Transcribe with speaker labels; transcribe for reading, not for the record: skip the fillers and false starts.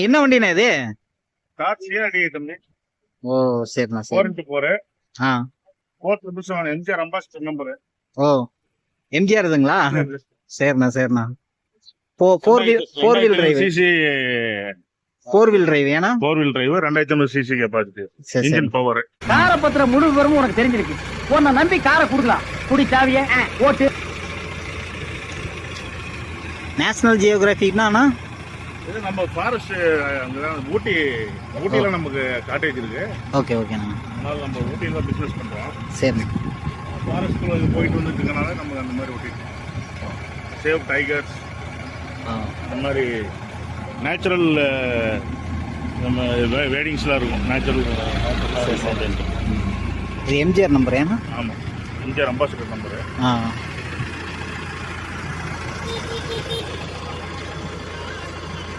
Speaker 1: என்ன வண்டிண்ணா இது?
Speaker 2: Dot CRT தம்பி.
Speaker 1: ஓ சரிண்ணா, சரி.
Speaker 2: 4x4
Speaker 1: ஆ
Speaker 2: 477 எம்ஜிஆர் அம்பாசிடர் நம்பர்.
Speaker 1: ஓ எம்ஜிஆர் இதுங்களா? சரிண்ணா. Four wheel drive.
Speaker 2: CC
Speaker 1: 4 wheel drive ஏன்னா
Speaker 2: 4 wheel drive 2500 CC capacity. Engine power.
Speaker 3: காரை பத்திர முழு விவரமும் உனக்கு தெரிஞ்சிருக்கு. உன்னை நம்பி காரை கொடுக்கலாம். குடி சாவிய ஓட்டு.
Speaker 1: நேஷனல் ஜியோகிராஃபிக்னா
Speaker 2: இது நம்ம ஃபாரஸ்ட் அங்கதான் ஊட்டியில நமக்கு காட்டேஜ் இருக்கு.
Speaker 1: ஓகேண்ணா.
Speaker 2: அதனால நம்ம ஊட்டியில பிசினஸ் பண்றோம்.
Speaker 1: சரிண்ணா.
Speaker 2: ஃபாரஸ்ட்குள்ள போயிட்டு வந்துருக்கனால நமக்கு அந்த மாதிரி ஊட்டி சேவ் டைகர்ஸ் அந்த மாதிரி நேச்சுரல் நம்ம வேடிங்ஸ்லாம் இருக்கும். நேச்சுரல்
Speaker 1: இது எம்ஜிஆர் நம்பர் ஏன்னா?
Speaker 2: ஆமாம், எம்ஜிஆர் அம்பாசிடர் நம்பரு.